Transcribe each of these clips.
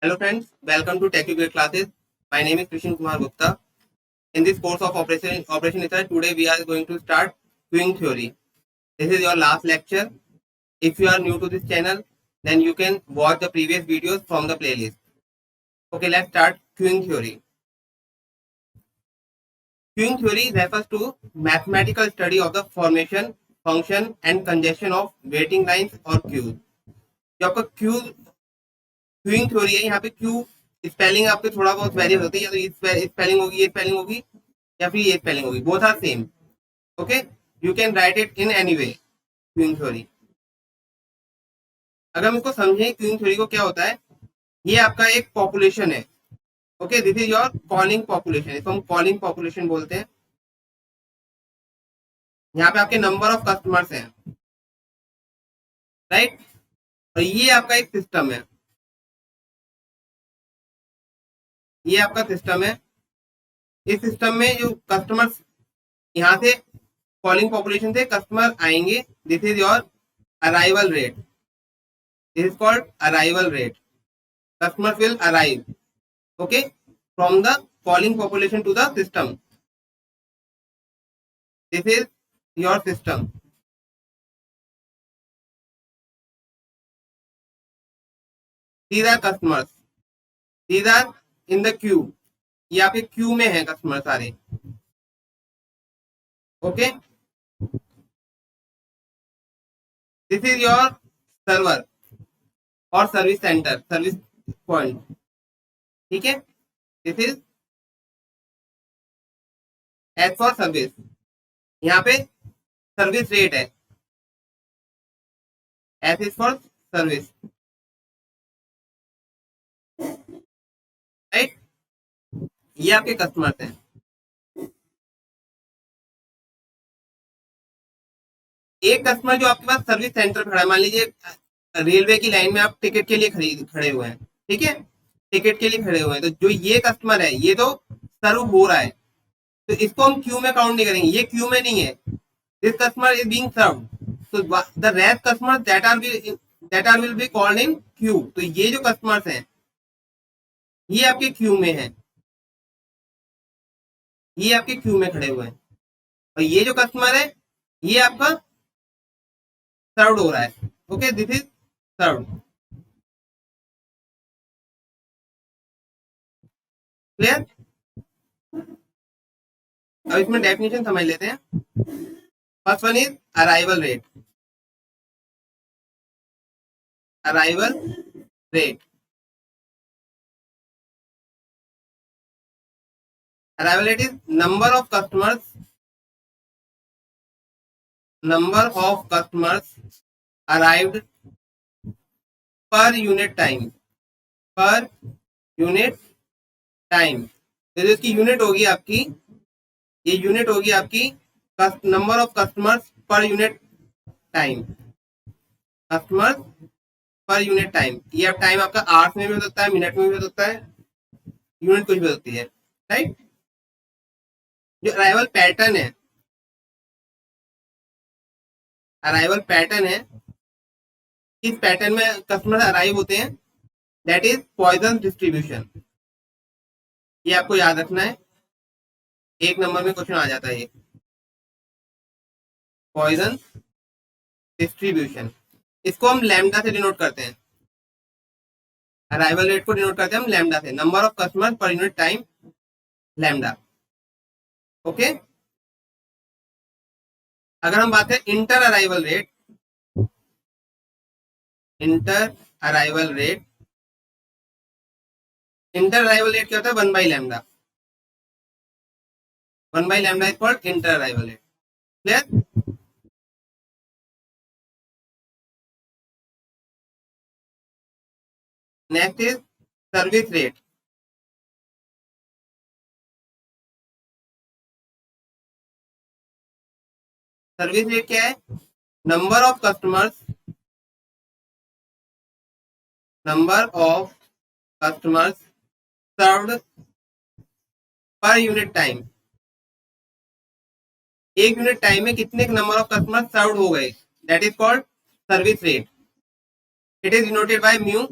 Hello friends, welcome to TechUGate classes. My name is Krishan Kumar Gupta. In this course of Operation Research, today we are going to start queuing theory. This is your last lecture. If you are new to this channel, then you can watch the previous videos from the playlist. Okay, let's start queuing theory. Queuing theory refers to mathematical study of the formation, function and congestion of waiting lines or queues. जो आपका queuing theory है, यहाँ पे Q spelling आपके थोड़ा बहुत very होती है, या तो ये स्पेलिंग होगी, ये स्पेलिंग होगी, या फिर ये स्पेलिंग होगी, both are same. Okay, you can write it in any way. Queuing theory, अगर हम इसको समझें क्यूइंग थ्योरी को क्या होता है, ये आपका एक पॉपुलेशन है. Okay, this is your calling population. इसको हम कॉलिंग पॉपुलेशन बोलते हैं. यहाँ पे आपके नंबर ऑफ कस्टमर्स हैं, राइट, और ये आपका एक सिस्टम है. ये आपका सिस्टम है. इस सिस्टम में जो कस्टमर्स यहाँ से कॉलिंग पॉपुलेशन से कस्टमर आएंगे, this is your arrival rate. This is called arrival rate. Customers will arrive, okay, from the calling population to the system. This is your system. These are customers. These are in the queue. ये आपके Q में है customer सारे. Okay, this is your server और service centre, service point. ठीक है, this is as for service. यहाँ पे सर्विस रेट है, S is for service, right. ये आपके कस्टमर्स हैं. एक कस्टमर जो आपके पास सर्विस सेंटर खड़ा है, मान लीजिए रेलवे की लाइन में आप टिकट के लिए खड़े हुए हैं, ठीक है, टिकट के लिए खड़े हुए हैं, तो जो ये कस्टमर है ये तो सर्व हो रहा है, तो इसको हम क्यू में काउंट नहीं करेंगे. ये क्यू में नहीं है. This customer is being served, so the rest customers that are will be called in queue. तो ये जो कस्टमर्स हैं ये आपके क्यू में हैं, ये आपके क्यू में खड़े हुए हैं, और ये जो कस्टमर है ये आपका सर्व्ड हो रहा है. Okay, this is served. Clear? अब इसमें डेफिनेशन समझ लेते हैं. First one is arrival rate. Arrival rate, arrival rate is number of customers arrived per unit time. तो इसकी यूनिट होगी आपकी, ये यूनिट होगी आपकी नंबर ऑफ कस्टमर्स पर यूनिट टाइम. कस्टमर्स पर यूनिट टाइम. ये अब टाइम आपका आवर्स में भी हो सकता है, मिनट में भी हो सकता है, यूनिट कुछ भी हो सकती है, राइट. जो अराइवल पैटर्न है, अराइवल पैटर्न है, इस पैटर्न में कस्टमर अराइव होते हैं, दैट इज पॉइजन डिस्ट्रीब्यूशन. ये आपको याद रखना है, एक नंबर में क्वेश्चन आ जाता है ये, पॉइजन डिस्ट्रीब्यूशन. इसको हम लैम्डा से डिनोट करते हैं. अराइवल रेट को डिनोट करते हैं हम लैम्डा से, number of customer per unit time, lambda. Okay, अगर हम बात करें inter arrival rate, inter arrival rate, inter arrival rate क्या होता है? 1/λ. 1/λ is called inter arrival rate. Clear? Next is service rate. Service rate क्या है? Number of customers served per unit time. एक यूनिट टाइम में कितने नंबर ऑफ कस्टमर सर्व्ड हो गए, that is called service rate. It is denoted by mu.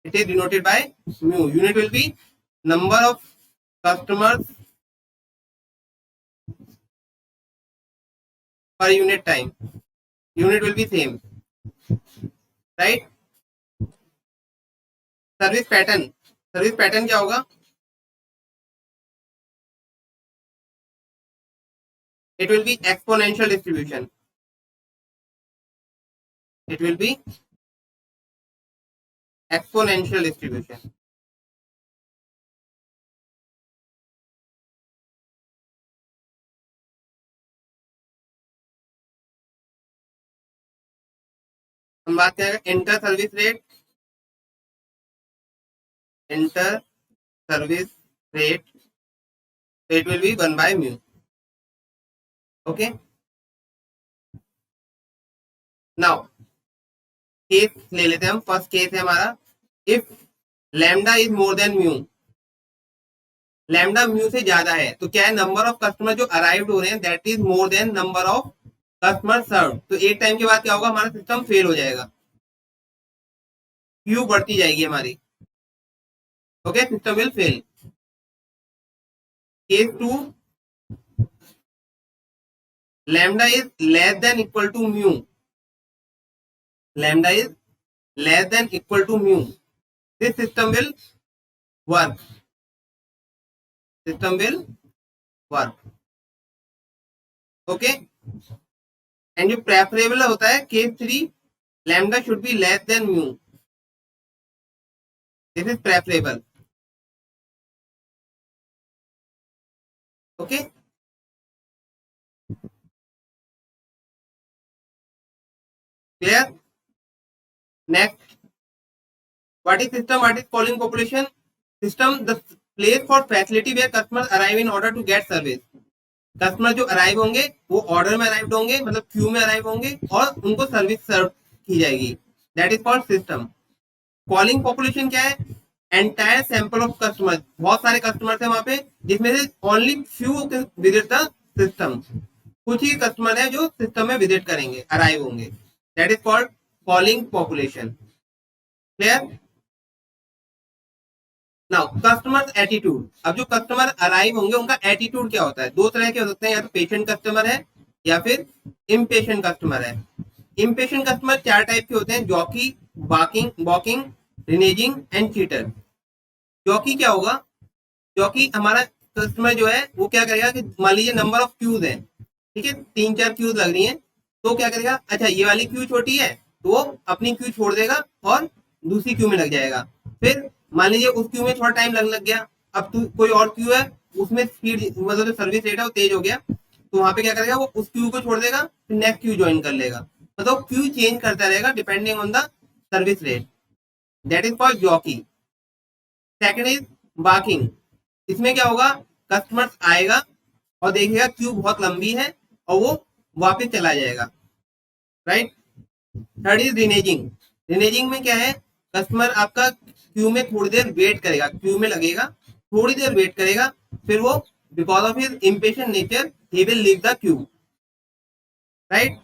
It is denoted by mu. Unit will be number of customers per unit time. Unit will be same, right? Service pattern, service pattern क्या होगा? It will be exponential distribution. It will be exponential distribution. हम बात करेंगे inter service rate. Inter service rate, it will be 1 by mu. Okay. Now case ले लेते हैं हम. First case है हमारा, if lambda is more than mu. Lambda mu से ज्यादा है तो क्या है, नंबर ऑफ कस्टमर जो अराइव्ड हो रहे हैं that is more than number of customer serve. तो एक टाइम के बाद क्या होगा, हमारा सिस्टम फेल हो जाएगा, क्यू बढ़ती जाएगी हमारी. Okay, system will fail. Case 2, lambda is less than equal to mu. Lambda is less than equal to mu. This system will work. System will work. Okay. And जो preferable होता है case 3, lambda should be less than mu. This is preferable. Okay. Clear. Next, what is system, what is calling population? System, the place for facility where customers arrive in order to get service. Customer जो arrive होंगे वो order में arrive होंगे, मतलब Q में arrive होंगे और उनको सर्विस सर्व की जाएगी. That is called system. Calling population क्या है? Entire sample of customer. बहुत सारे कस्टमर्स हैं वहां पे जिसमें से only few visit the system. कुछ ही कस्टमर है जो सिस्टम में विजिट करेंगे, अराइव होंगे. That is called calling population. Clear. Now customer attitude. अब जो कस्टमर अराइव होंगे उनका एटीट्यूड क्या होता है? दो तरह के हो सकते हैं, या तो पेशेंट कस्टमर है या फिर इम्पेशेंट कस्टमर है. इम्पेशेंट कस्टमर 4 टाइप के होते हैं: जॉकी, बॉकिंग, रिनेजिंग एंड चीटर. जॉकी क्या होगा? जॉकी हमारा कस्टमर जो है वो क्या करेगा कि मान लीजिए नंबर ऑफ क्यूज है, ठीक है, 3-4 क्यूज लग रही है, तो क्या करेगा, अच्छा ये वाली क्यू छोटी है तो वो अपनी क्यू छोड़ देगा और दूसरी क्यू में लग जाएगा. फिर मान लीजिए उस क्यू में थोड़ा टाइम लगने लग गया, अब कोई और क्यू है उसमें स्पीड, मतलब जो सर्विस रेट है वो तेज हो गया, तो वहां पे क्या करेगा, वो उस क्यू को छोड़ देगा, फिर नेक्स्ट क्यू ज्वाइन कर लेगा. मतलब क्यू चेंज करता रहेगा depending on the service rate. That is called jockey. Second is barking. इसमें क्या होगा, कस्टमर आएगा और देखेगा क्यू बहुत लंबी है और वो वापस चला जाएगा. Right. Third is reneging. Reneging में क्या है, कस्टमर आपका क्यू में थोड़ी देर वेट करेगा, क्यू में लगेगा, थोड़ी देर वेट करेगा, फिर वो because of his impatient nature he will leave the Q. Right.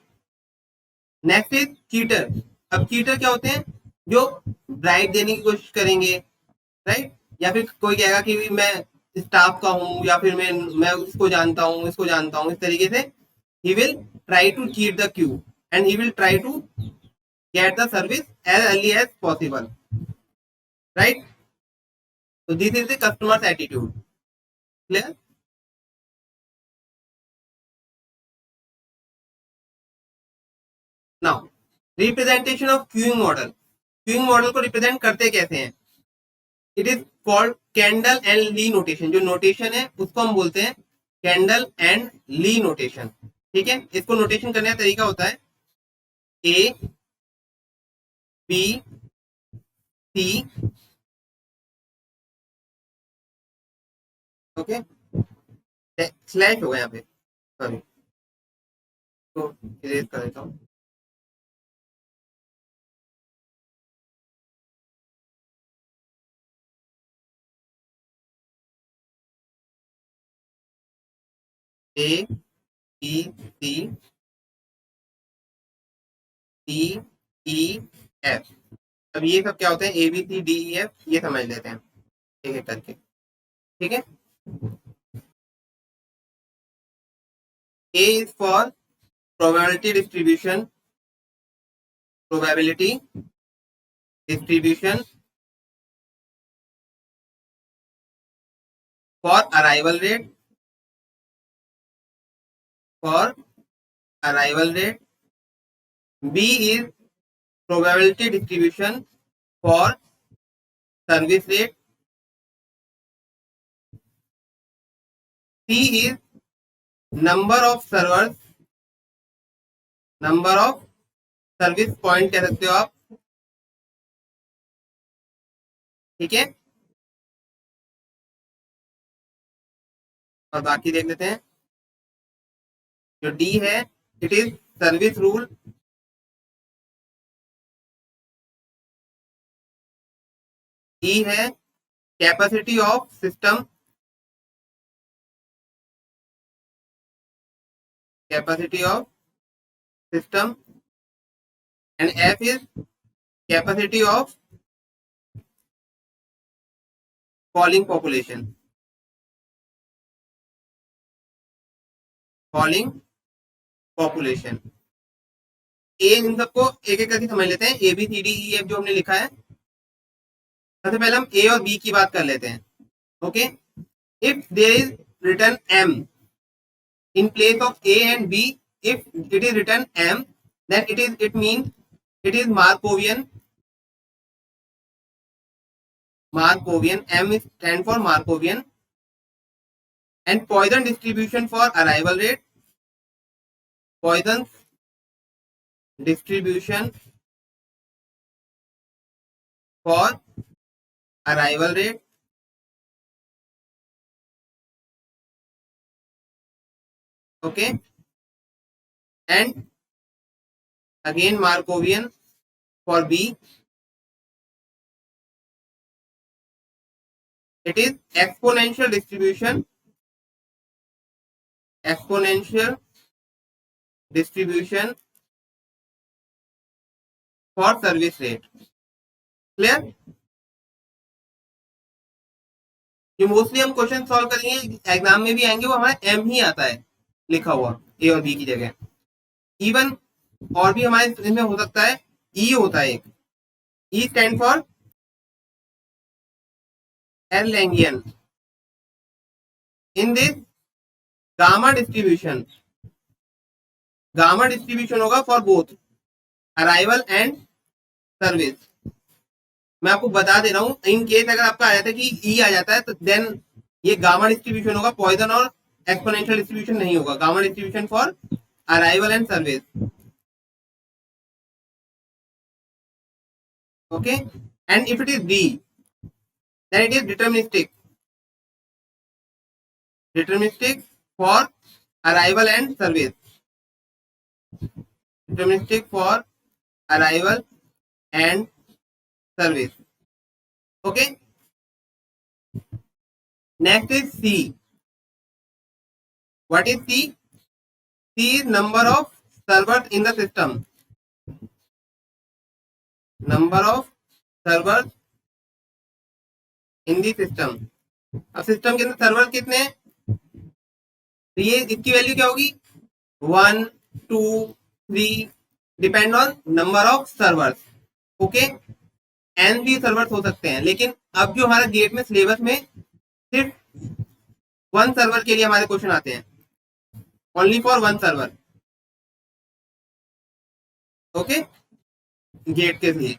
Next is cheater. अब चीटर क्या होते हैं, जो ब्राइब देने की कोशिश करेंगे, राइट, या फिर कोई कहेगा कि मैं स्टाफ का हूं या फिर मैं इसको जानता हूं, इसको जानता हूं, इस तरीके से he will try to cheat the queue and he will try to get the service as early as possible. Right. So this is the customer's attitude. Clear. Now representation of queuing model. Queuing model को represent करते कैसे हैं? It is called Kendall and Lee notation. जो notation है उसको हम बोलते हैं कैंडल एंड ली नोटेशन. ठीक है, इसको नोटेशन करने का तरीका होता है A B C. Okay, slash हो गया यहाँ पे, सॉरी, तो इरेज कर देता हूँ. A B C D E F. अब ये सब क्या होते हैं, ABCDEF, ये समझ लेते हैं एक एक करके। ठीक है, A is for probability distribution, probability distribution for arrival rate, for arrival rate. B is probability distribution for service rate. C is number of servers, number of service point कह सकते हो आप। ठीक है, और बाकी देख लेते हैं। जो डी है, it is service rule. E है capacity of system, capacity of system. And F is capacity of calling population, calling population. ए, इन सबको एक एक करके समझ लेते हैं। ABCDEF जो हमने लिखा है, सबसे पहले हम ए और बी की बात कर लेते हैं। Okay, if there is written M in place of A and B, if it is written M, then it means it is Markovian. Markovian, M is stand for Markovian. And Poisson distribution for arrival rate, Poisson distribution for arrival rate. Okay, and again Markovian for B. It is exponential distribution, exponential distribution for service rate. Clear? जो mostly हम question solve करेंगे exam में भी आएंगे, वो हमारा M ही आता है लिखा हुआ ए और बी की जगह। इवन और भी हमारे इसमें हो सकता है, ई होता है एक, E stand for Erlangian. In this gamma distribution, gamma distribution होगा for both arrival and service. मैं आपको बता दे रहा हूं, इन केस अगर आपका आ जाता है कि ई आ जाता है तो देन ये गामा डिस्ट्रीब्यूशन होगा, पॉइजन और एक्सपोनेंशियल डिस्ट्रीब्यूशन नहीं होगा। Gamma distribution for arrival and service. Okay, and if it is D, then it is deterministic, deterministic for arrival and service, deterministic for arrival and service. Okay, next is C. What is C? C is number of servers in the system, number of servers in the system. अब system के अंदर server कितने हैं, तो ये इसकी value क्या होगी, 1 2 3, depend on number of servers. Okay, N भी सर्वर्स हो सकते हैं, लेकिन अब जो हमारा गेट में सिलेबस में सिर्फ वन सर्वर के लिए हमारे क्वेश्चन आते हैं, only for one server. Okay, GATE के लिए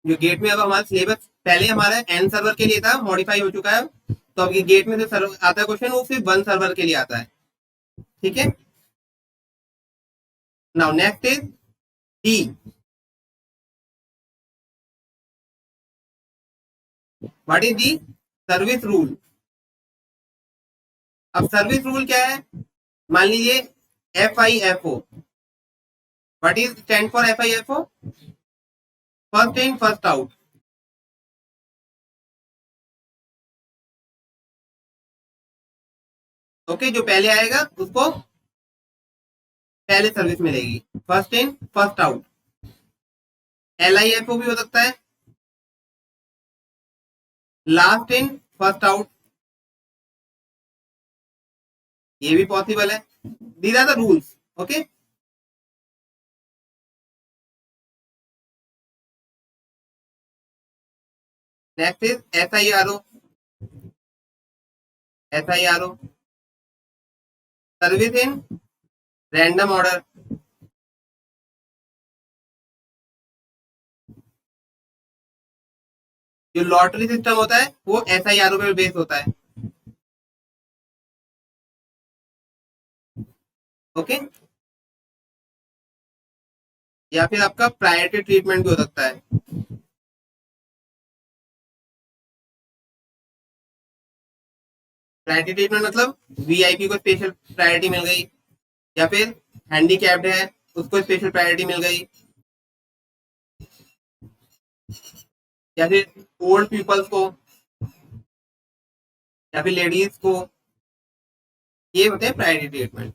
जो गेट में अब हमारा सिलेबस पहले हमारा एन सर्वर के लिए था, मॉडिफाई हो चुका है, तो अब ये गेट में जो सर्वर आता है क्वेश्चन, वो सिर्फ वन सर्वर के लिए आता है। ठीक है, now next is D. What is the service rule. अब सर्विस रूल क्या है, मान लीजिए FIFO। What is stand for FIFO, first in first out. Okay, जो पहले आएगा उसको पहले सर्विस मिलेगी, first in first out. LIFO भी हो सकता है, लास्ट इन फर्स्ट आउट, ये भी पॉसिबल है। These are the rules. Okay, next is SIRO। SIRO, service in random order. जो लॉटरी सिस्टम होता है वो SIRO पे बेस होता है। ओके, या फिर आपका प्रायोरिटी ट्रीटमेंट भी हो सकता है। प्रायोरिटी ट्रीटमेंट मतलब VIP को स्पेशल प्रायोरिटी मिल गई, या फिर हैंडीकैप्ड है उसको स्पेशल प्रायोरिटी मिल गई, या फिर ओल्ड पीपल्स को, या फिर लेडीज को, ये होते हैं प्रायोरिटी ट्रीटमेंट।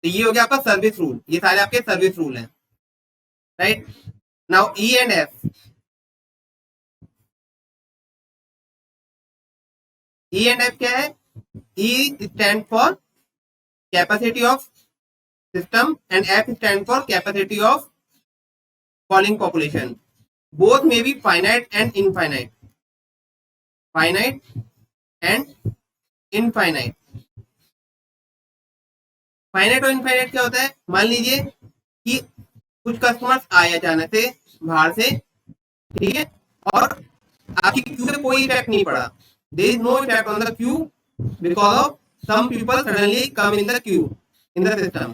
तो ये हो गया आपका सर्विस रूल, ये सारे आपके सर्विस रूल हैं, right. Now E and F। E and F क्या है? E stand for capacity of system and F stand for capacity of following population. Both may be finite and infinite, finite and infinite. Finite और infinite क्या होता है? मान लीजिए कि कुछ कस्टमर्स आए अचानक से बाहर से, ठीक है, और आपकी क्यू में कोई इफेक्ट नहीं पड़ा, there is no effect on the queue because of some people suddenly come in the queue in the system,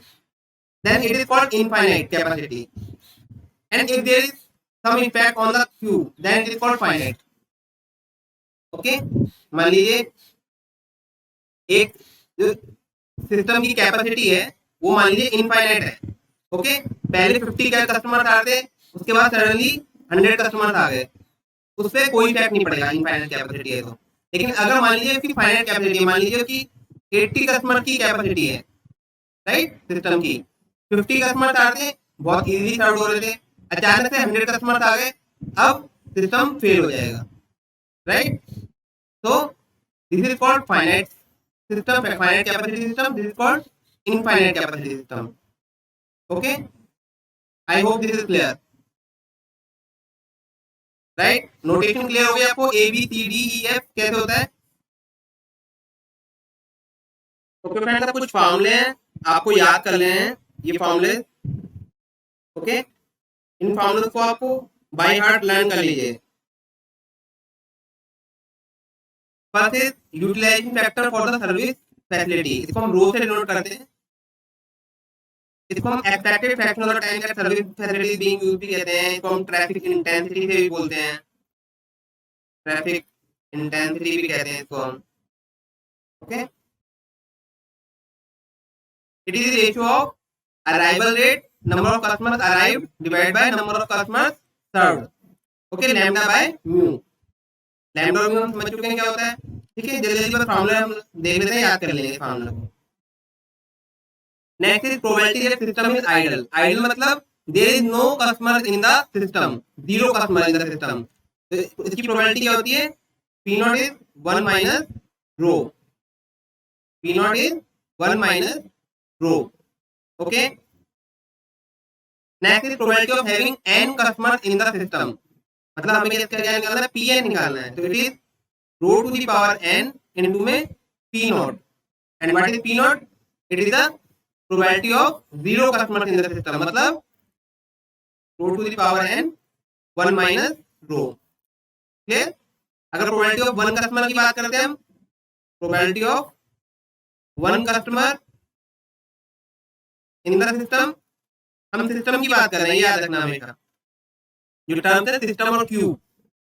then it is called infinite capacity, and if there is some impact on the queue then it is called finite. Okay, मान लीजिए एक जो system की capacity है वो मान लीजिए infinite है। ओके, पहले 50 का कस्टमर आ रहे थे, उसके बाद सडनली 100 कस्टमर आ गए, उस पर कोई इफेक्ट नहीं पड़ेगा, इनफाइनाइट कैपेसिटी है तो। लेकिन अगर मान लीजिए उसकी फाइनाइट कैपेसिटी, मान लीजिए कि 80 कस्टमर की कैपेसिटी है, राइट, सिस्टम की 50 कस्टमर आ रहे थे, बहुत इजीली सर्व हो रहे थे, अचानक से 100 कस्टमर आ गए, अब सिस्टम फेल हो जाएगा, राइट। तो this is called finite system, finite capacity system, this is called infinite capacity system. Okay, I hope this is clear, right. Notation clear हो गया आपको? ABCDEF कैसे होता है? ओके फ्रेंड्स, अब कुछ फॉर्मूले हैं आपको याद कर लेने हैं, ये फॉर्मूले। ओके, इन फॉर्मूले को आपको बाय हार्ट लर्न कर लीजिए। First is utilisation factor for the service facility, इसको हम रो से डिनोट करते हैं। इसको हम expected fraction of the time that service facility being used भी कहते हैं। इसको हम ट्रैफिक इंटेंसिटी से भी बोलते हैं, ट्रैफिक इंटेंसिटी भी कहते हैं इसको हम। Okay, it is ratio of arrival rate, number of customers arrived divide by number of customers served. Okay, lambda by mu. Lambda और म्यू हम समझ चुके हैं क्या होता है, ठीक है। जल्दी जल्दी बस फार्मूला हम देख लेते हैं, याद कर लेंगे फार्मूला को। Next is probability that system is idle. Idle मतलब there is no customer in the system, zero customer in the system. तो इसकी प्रोबेबिलिटी क्या होती है? P naught is 1 minus rho, P naught is 1 minus rho. Okay, next is probability of having n customer in the system, मतलब हमें क्या निकालना है? Pn निकालना है। तो it is rho to the power n into में p naught, and what is p naught? It is the probability of zero customer in the system, मतलब rho to the power n 1 minus rho. Clear? अगर probability of 1 customer की बात करते हैं हम, probability of 1 customer in the system, हम system की बात कर रहे हैं, याद रखना हमेशा। जो टर्म है सिस्टम और क्यूब,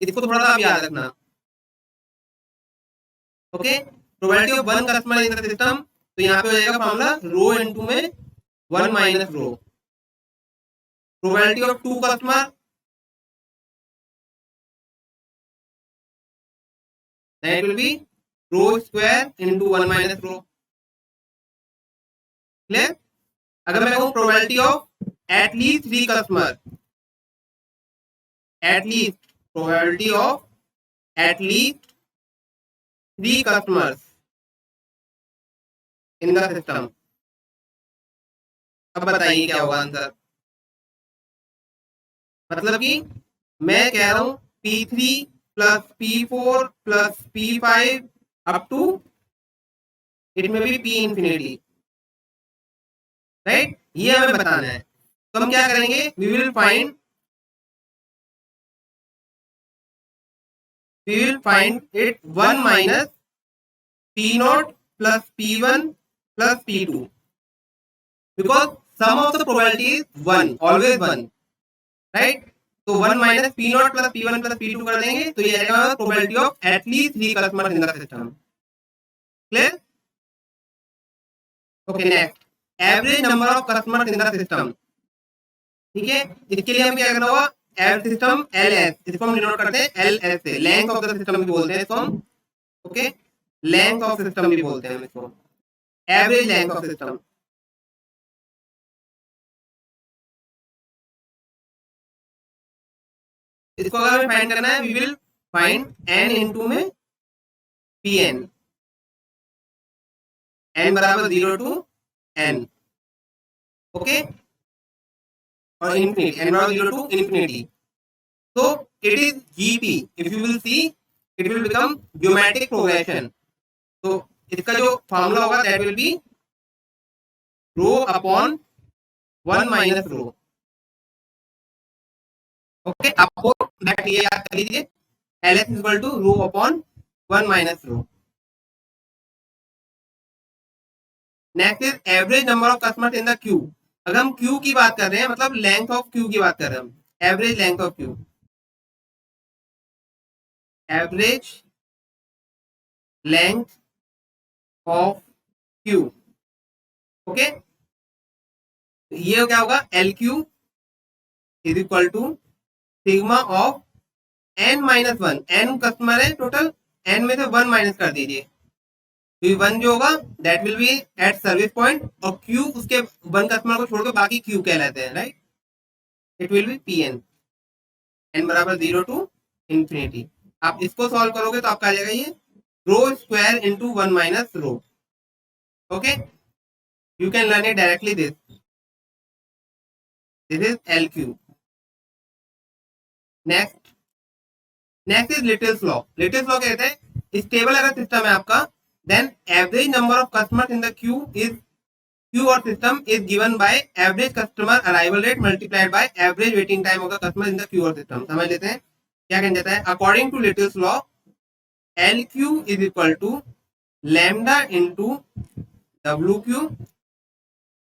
इसको थोड़ा सा आप याद रखना। Okay, probability of 1 customer in the system, तो यहाँ पे हो जाएगा फॉर्मूला रो इनटू में 1 minus rho. Probability of 2 customer, that will be rho square into 1 minus rho. Clear? अगर मैं कहूँ probability of at least 3 customer, at least probability of at least 3 customers in the system. अब बताइए क्या होगा आंसर। मतलब कि मैं कह रहा हूं P3 plus P4 plus P5 up to it में बी P इंफिनिटी, राइट, ये हमें बताना है। तो हम क्या करेंगे, we will find it 1 minus P0 plus P1 plus P2 because sum of the probability is 1, always 1, right? तो 1 minus P0 plus P1 plus P2 कर देंगे तो ये आएगा probability of at least 3 customers in the system. Clear? Okay, next. Average number of customers in the system. ठीक है, इसके लिए हमें क्या करना होगा, एवरेज सिस्टम LS, इसको हम डिनोट करते हैं LS से, लेंथ ऑफ द सिस्टम भी बोलते हैं इसको हम, ओके, लेंथ ऑफ सिस्टम भी बोलते हैं इसको, एवरेज लेंथ ऑफ सिस्टम। इसको अगर हमें फाइंड करना है, we will find n into में Pn, n बराबर 0 टू n, ओके, और इंफिनिटी, n बराबर 0 टू इंफिनिटी। तो it is GP, if you will see it will become geometric progression. तो इसका जो फॉर्मूला होगा that will be rho upon 1 minus rho, okay, आपको दैट ये याद कर लीजिए, LS equal to rho upon 1 minus rho. Next is average number of customers in the Q. अगर हम क्यू की बात कर रहे हैं, मतलब लेंथ ऑफ क्यू की बात कर रहे हैं हम, average length of queue, average length of queue, okay, ये क्या होगा, L Q is equal to sigma of n minus 1, n customer है टोटल, n में से 1 माइनस कर दीजिए, तो 1 जो होगा that will be at service point, और क्यू उसके 1 कस्टमर को छोड़कर बाकी क्यू कहलाते हैं, right, it will be Pn, n बराबर 0 टू इंफिनिटी। आप इसको सॉल्व करोगे तो आपका आ जाएगा ये rho square into 1 minus rho, okay, you can learn it directly this is LQ। Next is Little's law. Little's law कहते हैं स्टेबल अगर सिस्टम है आपका, then average number of customers in the queue or system is given by average customer arrival rate multiplied by average waiting time of the customer in the queue or system. समझ लेते हैं क्या कहना जाता है। According to Little's law, LQ is equal to lambda into WQ,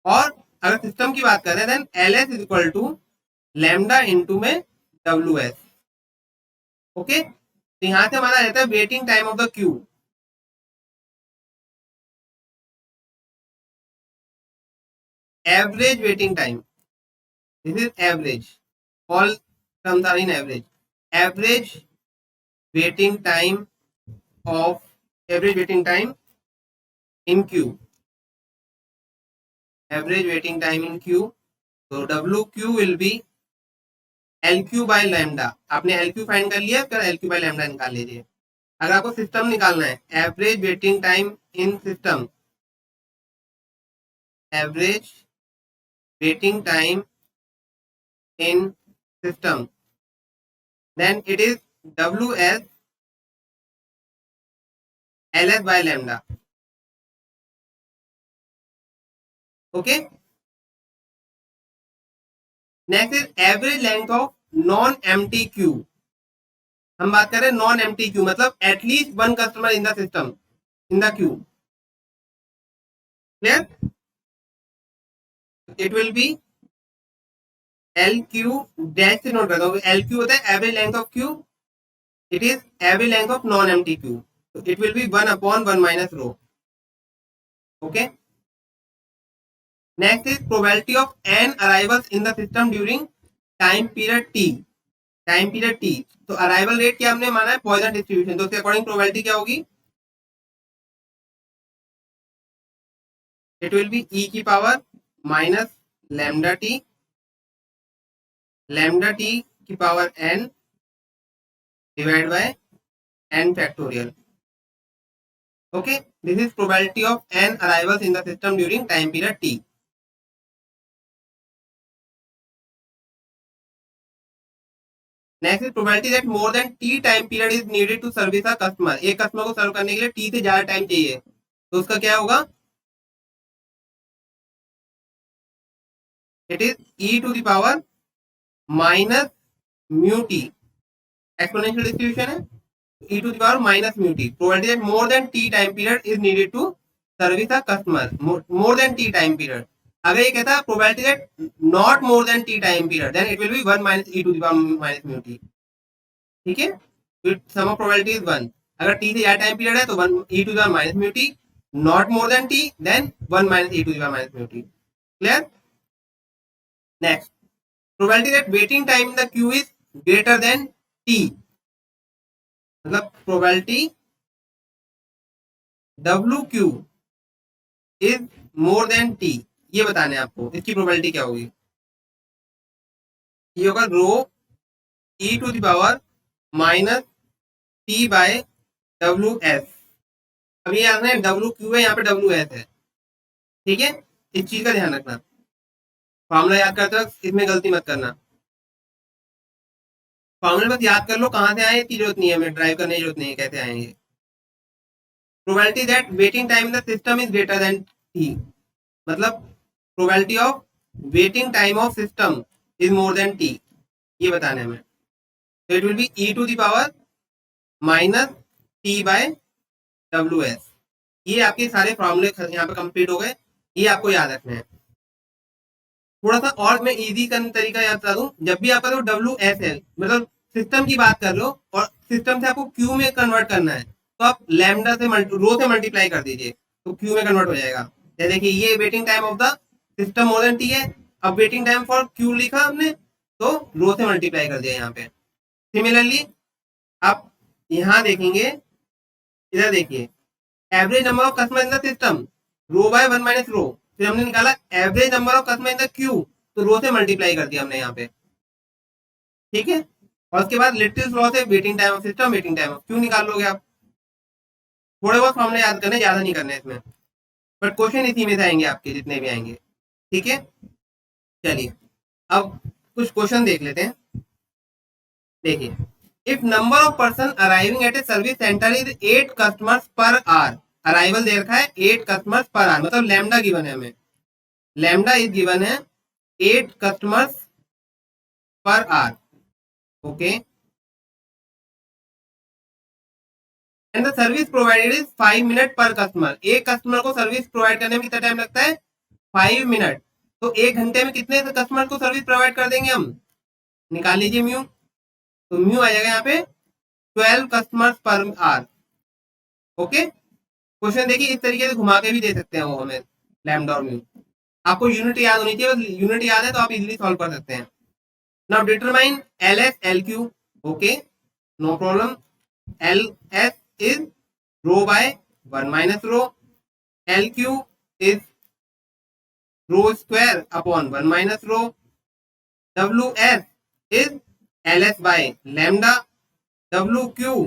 और अगर system की बात करें then LS is equal to lambda into में WS, ओके। तो यहां से हमारा रहता है waiting time of the queue, average waiting time, this is average, all terms are in average, average waiting time of average waiting time in queue, average waiting time in queue. तो WQ will be LQ by lambda, आपने LQ find कर लिया, फिर LQ by lambda निकाल लीजिए। अगर आपको system निकालना है, average waiting time in system, average waiting time in system, then it is WS LS by lambda, okay। next is average length of non empty queue। हम बात कर रहे हैं नॉन एम्प्टी क्यू, मतलब at least 1 customer in the system in the queue, clear. It will be LQ dash से note करता हूँ, LQ होता है average length of queue, it is average length of non empty queue, तो it will be 1 upon 1 minus rho, okay. Next is probability of n arrivals in the system during time period T, time period T। तो arrival rate क्या हमने माना है, Poisson distribution, तो उसके according probability क्या होगी, इट विल बी e की पावर माइनस लैम्डा टी की power n divide by n factorial. Okay, this is probability of n arrivals in the system during time period t. Next is probability that more than t time period is needed to service a customer. एक customer को serve करने के लिए t से ज्यादा time चाहिए, तो उसका क्या होगा? It is e to the power minus mu T. Exponential distribution है, e to the power minus mu t. Probability that more than t time period is needed to service a customer. More than t time period. अगर ये कहता है probability that not more than t time period, then it will be 1 minus e to the power minus mu t. ठीक है, sum of probability is 1. अगर t से ज्यादा time period है तो 1 e to the power minus mu t. Not more than t, then 1 minus e to the power minus mu t. Clear? Next, probability that waiting time in the queue is greater than t. मतलब probability W Q is more than T, ये बताने आपको इसकी probability क्या होगी. ये होगा rho E to the power minus T by W S. अब ये याद है डब्ल्यू क्यू है, यहाँ पे डब्ल्यू एस है. ठीक है, इस चीज का ध्यान रखना. फॉर्मूला याद करते वक्त इसमें गलती मत करना. फॉर्मूला बस याद कर लो, कहाँ से आए इसकी जरूरत नहीं है, हमें ड्राइव करने की जरूरत नहीं है कैसे आएंगे. Probability that waiting time in the system is greater than T, मतलब probability of waiting time of system is more than T, ये बताना है हमें. तो it will be E to the power minus T by W S. ये आपके सारे फॉर्मूले यहाँ पे कंप्लीट हो गए, ये आपको याद रखना है. थोड़ा सा और मैं इजी करने तरीका याद बता दूं. जब भी आपका तो डब्ल्यू एस एल मतलब सिस्टम की बात कर लो और सिस्टम से आपको क्यू में कन्वर्ट करना है, तो आप लैम्डा से रो से मल्टीप्लाई कर दीजिए तो क्यू में कन्वर्ट हो जाएगा. जैसे कि ये waiting time of the system more than T है, अब वेटिंग टाइम फॉर क्यू लिखा हमने तो रो से मल्टीप्लाई कर दिया यहाँ पे. सिमिलरली आप यहाँ देखेंगे, इधर देखिए average number of customer in the system rho by 1 minus rho. फिर हमने निकाला average number of customer in the queue, तो रो से मल्टीप्लाई कर दिया हमने यहाँ पे. ठीक है, और उसके बाद लिटिल लॉ से waiting time of system waiting time of Q निकाल लोगे आप. थोड़े बहुत फॉर्मूले याद करने, ज्यादा नहीं करने इसमें, बट क्वेश्चन इसी में से आएंगे आपके जितने भी आएंगे. ठीक है, चलिए अब कुछ क्वेश्चन देख लेते हैं. देखिए, if number of person arriving at a service centre is 8 customers per hour. Arrival दे रखा है 8 कस्टमर्स पर आवर, मतलब लैम्डा गिवन है हमें. लैम्डा इज गिवन है 8 customers per our. Okay, and the service provided is 5 minute पर customer. एक customer को सर्विस प्रोवाइड करने में कितना टाइम लगता है? 5 मिनट. तो 1 घंटे में कितने कस्टमर को सर्विस प्रोवाइड कर देंगे हम? निकाल लीजिए म्यू. तो म्यू आ जाएगा यहाँ पे 12 customers per our. Okay, question देखिए इस तरीके से घुमा के भी दे सकते हैं वो हमें लैम्डा और म्यू. आपको यूनिट याद होनी चाहिए, बस यूनिट याद है तो आप इजीली सॉल्व कर सकते हैं. Now determine L S L Q. Okay, no problem. L S is row by 1 minus row. LQ is row square upon 1 minus row. WS is LS by lambda. WQ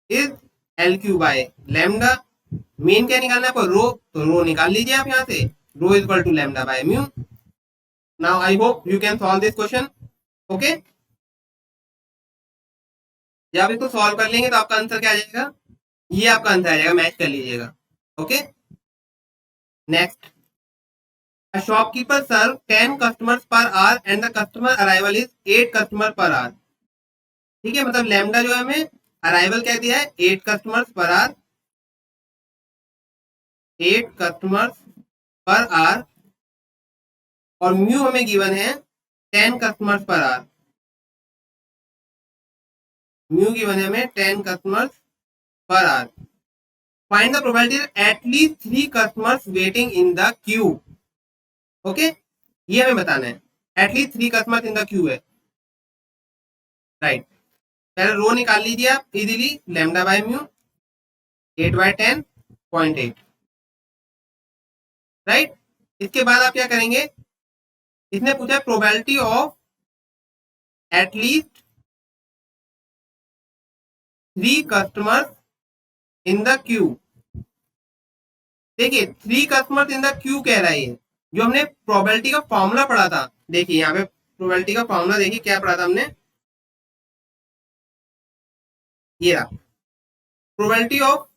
is LQ by lambda. Main क्या निकालना है? रो, तो रो निकाल लीजिए आप यहाँ से. Rho is equal to lambda by mu. Now I hope you can solve this question. Okay, जब इसको सॉल्व कर लेंगे तो आपका आंसर क्या आ जाएगा? ये आपका आंसर आ जाएगा, मैच कर लीजिएगा. Okay, next. A shopkeeper serve 10 customers per hour and the customer arrival is 8 customer per hour. ठीक है, मतलब लैम्डा जो है हमें अराइवल क्या दिया है? 8 customers per our. 8 customers per our और म्यू हमें गिवन है 10 customers per our. Mu given है हमें 10 customers per hour. Find the probability that at least 3 customers waiting in the queue. Okay, ये हमें बताना है. At least 3 customers in the queue है. Right. पहले रो निकाल लीजिए आप easily. Lambda by mu 8 by 10.8. Right, इसके बाद आप क्या करेंगे? इसने पूछा probability of at least 3 customers in the queue। देखिए 3 customers in the queue कह रहा है ये, जो हमने प्रोबेबिलिटी का फॉर्मूला पढ़ा था। देखिए यहाँ पे प्रोबेबिलिटी का फॉर्मूला देखिए क्या पढ़ा था हमने, ये रहा, probability of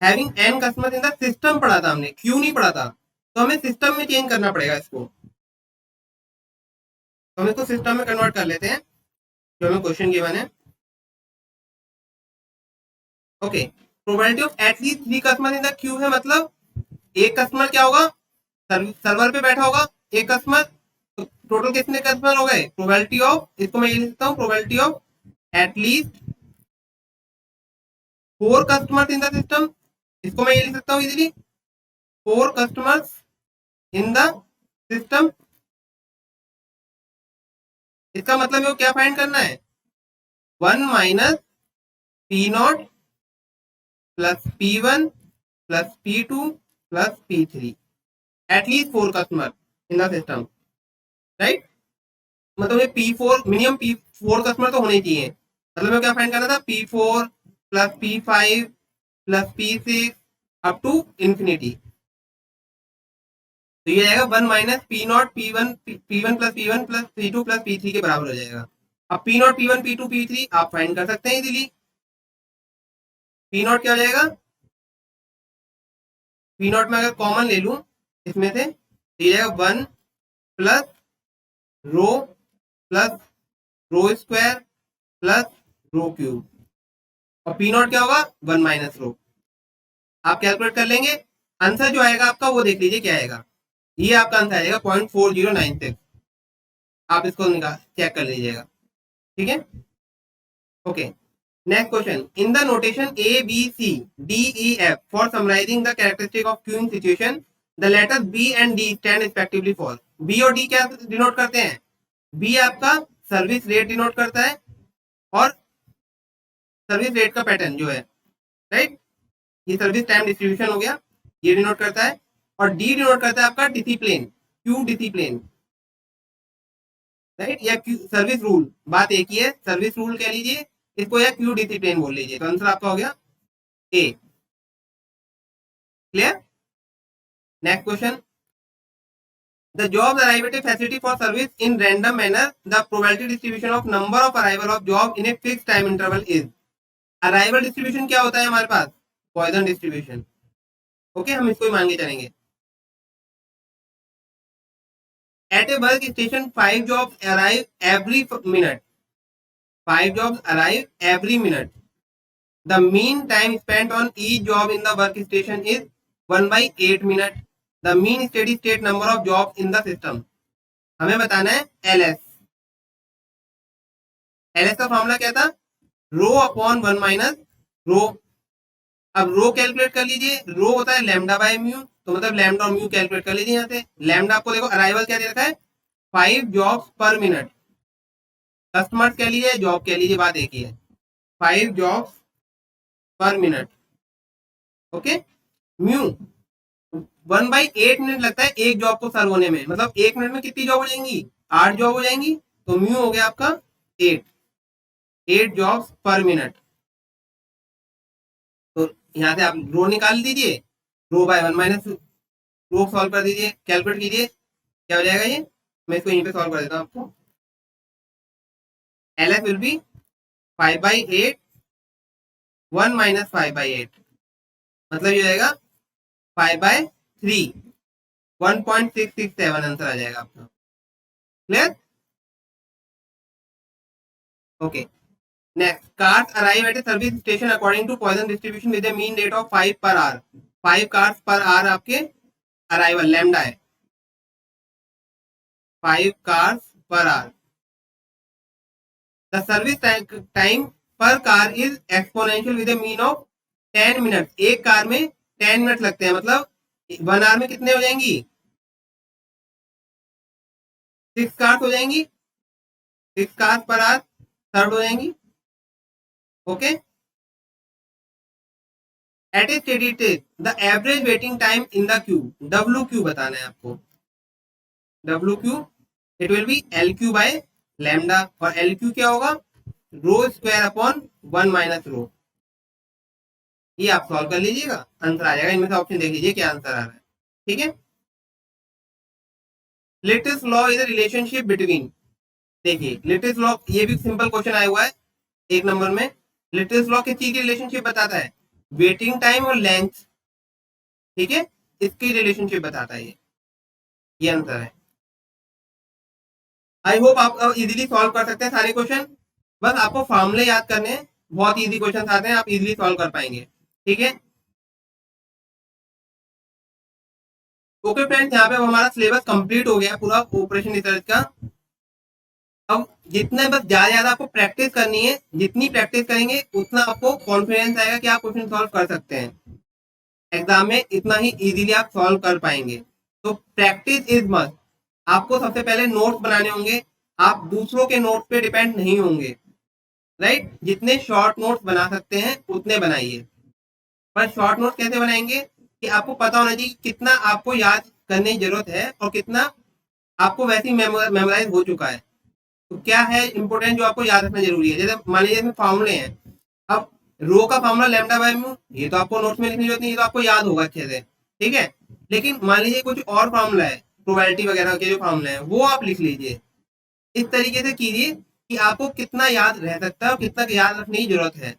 having an customer in the system पढ़ा था हमने, क्यू नहीं पढ़ा था। तो हमें सिस्टम में चेंज करना पड़ेगा इसको, तो हम इसको सिस्टम में कन्वर्ट कर लेते हैं जो हमें क्वेश्चन गिवन है। Okay, probability of at least 3 customer in the Q है, मतलब एक कस्टमर क्या होगा, सर्वर पे बैठा होगा एक कस्टमर, तो टोटल कितने कस्टमर हो गए, प्रोबेबिलिटी ऑफ, इसको मैं ये लिख सकता हूँ, probability of at least 4 customers in the system, इसको मैं ये लिख सकता हूँ easily, 4 customers in the system. इसका मतलब है क्या फाइंड करना है, 1 minus P not plus P1 plus P2 plus P3, at least 4 customer in the system, right. मतलब ये P4 मिनिमम P4 कस्टमर तो होने चाहिए, मतलब मैं क्या फाइंड करना था, P4 plus P5 plus P6 up to infinity. तो ये आएगा 1 minus P naught P1 plus P1 plus P2 plus P3 के बराबर हो जाएगा। अब P not P1 P2 P3 आप फाइंड कर सकते हैं इजीली। P नॉट क्या हो जाएगा, P नॉट में अगर कॉमन ले लूं इसमें से तो ये जाएगा 1 प्लस रो प्लस रो स्क्वायर प्लस रो क्यूब, और P नॉट क्या होगा 1 माइनस रो। आप कैलकुलेट कर लेंगे, आंसर जो आएगा आपका वो देख लीजिए क्या आएगा, ये आपका आंसर आएगा 0.4096। आप इसको निकाल चेक कर लीजिएगा, ठीक है। Okay, next question, in the notation A B C D E F for summarising the characteristic of queuing situation the letter B and D stand respectively for. B और डी क्या डिनोट करते हैं, B आपका service rate denote करता है और service rate का pattern जो है, राइट, ये सर्विस टाइम डिस्ट्रीब्यूशन हो गया, ये डिनोट करता है, और डी डिनोट करता है आपका डिसिप्लिन, क्यू डिसिप्लिन, राइट, या क्यू सर्विस रूल, बात एक ही है, सर्विस रूल कह लीजिए इसको या क्यू डिसिप्लिन बोल लीजिए। तो आंसर आपका हो गया ए। Clear. Next question, the job arrive at a facility for service in random manner, the probability distribution of number of arrival of job in a fix time interval is. Arrival distribution क्या होता है हमारे पास, Poisson distribution. Okay, हम इसको ही मान के चलेंगे। At a work station 5 jobs arrive every minute, 5 jobs arrive every minute. The mean time spent on each job in the workstation is 1/8 minute. The mean steady state number of jobs in the system. हमें बताना है LS। LS का formula क्या था, रो upon 1 minus रो। अब रो calculate कर लीजिए, रो होता है लैम्डा बाय म्यू, तो मतलब लैम्डा और म्यू कैलकुलेट कर लीजिए यहाँ से। लैम्डा आपको देखो अराइवल क्या दे रखा है, 5 जॉब्स पर मिनट, कस्टमर्स कह लीजिए जॉब कह लीजिए, बात एक ही है, 5 जॉब्स पर मिनट। ओके, म्यू 1/8 मिनट लगता है एक जॉब को सर्व होने में, मतलब 1 मिनट में कितनी जॉब हो जाएंगी, 8 जॉब हो जाएंगी, तो म्यू हो गया आपका 8 जॉब्स पर मिनट। तो यहाँ से आप रो निकाल दीजिए, रो बाय 1 माइनस रो सॉल्व कर दीजिए, कैलकुलेट कीजिए क्या हो जाएगा ये, मैं इसको यहीं पे सॉल्व कर देता हूँ आपको। L S will be 5/8 1 minus 5/8, मतलब ये जाएगा 5/3, 1.667 आंसर आ जाएगा आपका। Clear. Okay, next, cars arrive at a service station according to Poisson distribution with a mean rate of 5 per hour. 5 cars per hour आपके अराइवल लैम्डा है, 5 cars per hour. The service time per car is exponential with a mean of 10 minute. एक car में 10 minute लगते हैं, मतलब 1 our में कितने हो जाएंगी, 6 कार्स हो जाएंगी, 6 कार्स पर आवर सर्व हो जाएंगी। Okay, at a steady state the average waiting time in the queue, W Q बताना है आपको, W Q it will be L Q by lambda, और एल क्यू क्या होगा rho square upon 1 minus rho. ये आप सॉल्व कर लीजिएगा, आंसर आ जाएगा। इनमें से ऑप्शन देख लीजिए क्या आंसर आ रहा है। ठीक है। Latest law is a relationship between, देखिए लेटेस्ट लॉ, ये भी सिंपल क्वेश्चन आया हुआ है 1 नंबर में। लेटेस्ट लॉ किस चीज की रिलेशनशिप बताता है? वेटिंग टाइम और लेंथ। ठीक है, इसकी रिलेशनशिप बताता है ये आंसर है। आई होप आप इजीली सॉल्व कर सकते हैं सारे क्वेश्चन। बस आपको फॉर्मूले याद करने हैं, बहुत इजी क्वेश्चन आते हैं, आप इजीली सॉल्व कर पाएंगे। ठीक है। ओके फ्रेंड्स, यहाँ पे हमारा सिलेबस कंप्लीट हो गया पूरा ऑपरेशन रिसर्च का। अब जितने बस ज्यादा ज्यादा आपको प्रैक्टिस करनी है, जितनी प्रैक्टिस करेंगे उतना आपको कॉन्फिडेंस आएगा कि आप क्वेश्चन सॉल्व कर सकते हैं एग्जाम में, इतना ही इजीली आप सॉल्व कर पाएंगे। तो प्रैक्टिस इज मस्ट। आपको सबसे पहले नोट्स बनाने होंगे, आप दूसरों के नोट्स पे डिपेंड नहीं होंगे। राइट, जितने शॉर्ट नोट्स बना सकते हैं उतने बनाइए। पर शॉर्ट नोट्स कैसे बनाएंगे कि आपको पता होना चाहिए कितना आपको याद करने की जरूरत है और कितना आपको वैसे ही मेमोराइज हो चुका है। तो क्या है इंपॉर्टेंट जो आपको याद रखना जरूरी है? जैसे मान लीजिए इसमें फॉर्मूले हैं। अब रो का फॉर्मूला लैम्डा बाय म्यू, ये तो आपको नोट्स में लिखने की जरूरत नहीं, ये तो आपको याद होगा अच्छे से। ठीक है। लेकिन मान लीजिए कुछ और फॉर्मूला है, प्रोबेबिलिटी वगैरह के जो फॉर्मूले हैं वो आप लिख लीजिए। इस तरीके से कीजिए कि आपको कितना याद रह सकता है और कितना याद रखने की जरूरत है।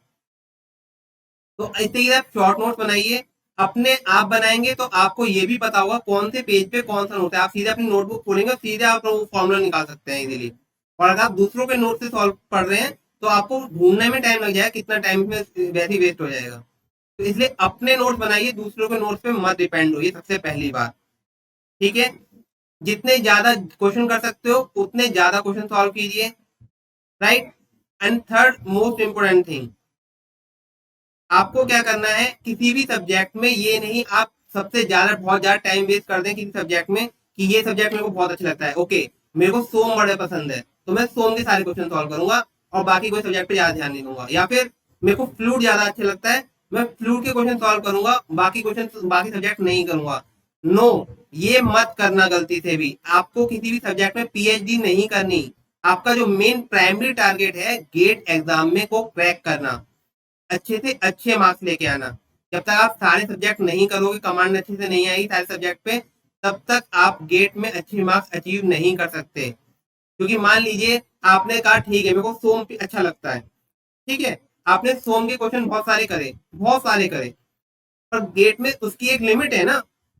तो इस तरीके से आप शॉर्ट नोट्स बनाइए। अपने आप बनाएंगे तो आपको ये भी पता होगा कौन से पेज पे कौन सा नोट है। आप सीधे अपनी नोटबुक खोलेंगे और सीधे आप वो फॉर्मूला निकाल सकते हैं इजीली। और अगर आप दूसरों के नोट से सॉल्व पढ़ रहे हैं तो आपको ढूंढने में टाइम लग जाएगा, कितना टाइम में वैसे ही वेस्ट हो जाएगा। तो इसलिए अपने नोट्स बनाइए, दूसरों के नोट्स पे मत डिपेंड होइए, सबसे पहली बात। ठीक है। जितने ज्यादा क्वेश्चन कर सकते हो उतने ज्यादा क्वेश्चन सॉल्व कीजिए। Right. And third most important thing, आपको क्या करना है, किसी भी सब्जेक्ट में ये नहीं आप सबसे ज्यादा बहुत ज्यादा टाइम वेस्ट कर दें किसी सब्जेक्ट में कि ये सब्जेक्ट मेरे को बहुत अच्छा लगता है, ओके मेरे को सोम बड़े पसंद है तो मैं सोम के सारे क्वेश्चन सॉल्व करूंगा और बाकी कोई सब्जेक्ट पे ज्यादा ध्यान नहीं दूंगा। या फिर मेरे को फ्लूट ज्यादा अच्छा लगता है, मैं फ्लूट के क्वेश्चन सॉल्व करूंगा, बाकी क्वेश्चन बाकी सब्जेक्ट नहीं करूंगा। नो, ये मत करना गलती से भी। आपको किसी भी सब्जेक्ट में पीएचडी नहीं करनी। आपका जो मेन प्राइमरी टारगेट है गेट एग्जाम में को क्रैक करना, अच्छे से अच्छे मार्क्स लेके आना। जब तक आप सारे सब्जेक्ट नहीं करोगे, कमांड अच्छे से नहीं आई सारे सब्जेक्ट पे, तब तक आप गेट में अच्छे मार्क्स अचीव नहीं कर सकते। क्योंकि मान लीजिए आपने कहा ठीक है मेरे को सोम अच्छा लगता है, ठीक है, आपने सोम के क्वेश्चन बहुत सारे करे, बहुत सारे करे, पर गेट में उसकी एक लिमिट है ना।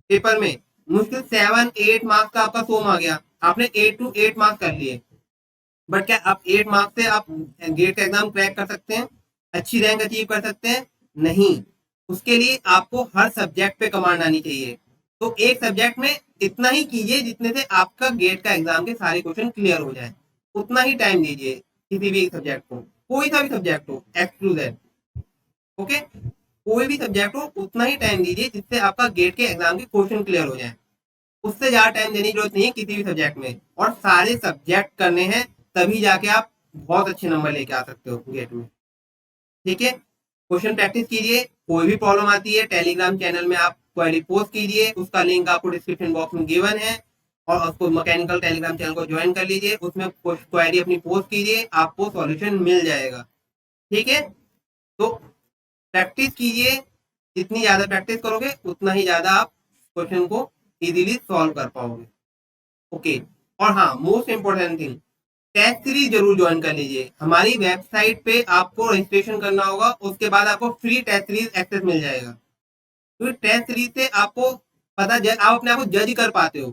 पेपर में मुश्किल 7-8 मार्क्स का आपका सोम आ गया, आपने 8 to 8 मार्क्स कर लिए, बट क्या आप 8 मार्क्स से आप गेट का एग्जाम क्रैक कर सकते हैं, अच्छी रैंक अचीव कर सकते हैं? नहीं। उसके लिए आपको हर सब्जेक्ट पे कमांड आनी चाहिए। तो एक सब्जेक्ट में इतना ही कीजिए जितने से आपका गेट का एग्जाम के सारे क्वेश्चन क्लियर हो जाए, उतना ही टाइम दीजिए किसी भी एक सब्जेक्ट को, कोई सा भी सब्जेक्ट हो, एक्स टू जेड। ओके, कोई भी सब्जेक्ट हो उतना ही टाइम दीजिए जिससे आपका गेट के एग्जाम के क्वेश्चन क्लियर हो जाए। उससे ज्यादा टाइम देने की जरूरत नहीं है किसी भी सब्जेक्ट में, और सारे सब्जेक्ट करने हैं, तभी जाके आप बहुत अच्छे नंबर लेके आ सकते हो गेट में। ठीक है। क्वेश्चन प्रैक्टिस कीजिए, कोई भी प्रॉब्लम आती है टेलीग्राम चैनल में आप क्वेरी पोस्ट कीजिए, उसका लिंक आपको डिस्क्रिप्शन बॉक्स में गिवन है, और उसको मैकेनिकल टेलीग्राम चैनल को ज्वाइन कर लीजिए, उसमें क्वेरी अपनी पोस्ट कीजिए, आपको सॉल्यूशन मिल जाएगा। ठीक है। तो प्रैक्टिस कीजिए, जितनी ज्यादा प्रैक्टिस करोगे उतना ही ज्यादा आप क्वेश्चन को इजीली सॉल्व कर पाओगे। ओके। और हाँ, most important thing, test series जरूर ज्वाइन कर लीजिए। हमारी वेबसाइट पे आपको रजिस्ट्रेशन करना होगा, उसके बाद आपको फ्री टेस्ट सीरीज एक्सेस मिल जाएगा। तो टेस्ट सीरीज से आपको आप अपने आप को जज कर पाते हो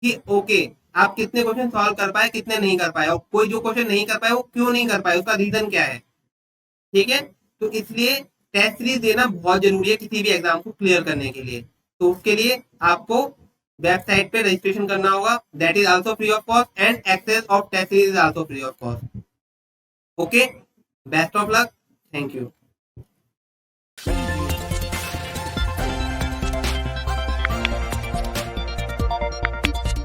कि ओके आप कितने क्वेश्चन सॉल्व कर पाए, कितने नहीं कर पाए, और कोई जो क्वेश्चन नहीं कर पाए वो क्यों नहीं कर पाए, उसका रीजन क्या है। ठीक है। तो इसलिए टेस्ट सीरीज देना बहुत जरूरी है किसी भी एग्जाम को क्लियर करने के लिए। तो उसके लिए आपको वेबसाइट पे रजिस्ट्रेशन करना होगा, that is also free of cost, and access of test series is also free of cost. Okay, best of luck, thank you.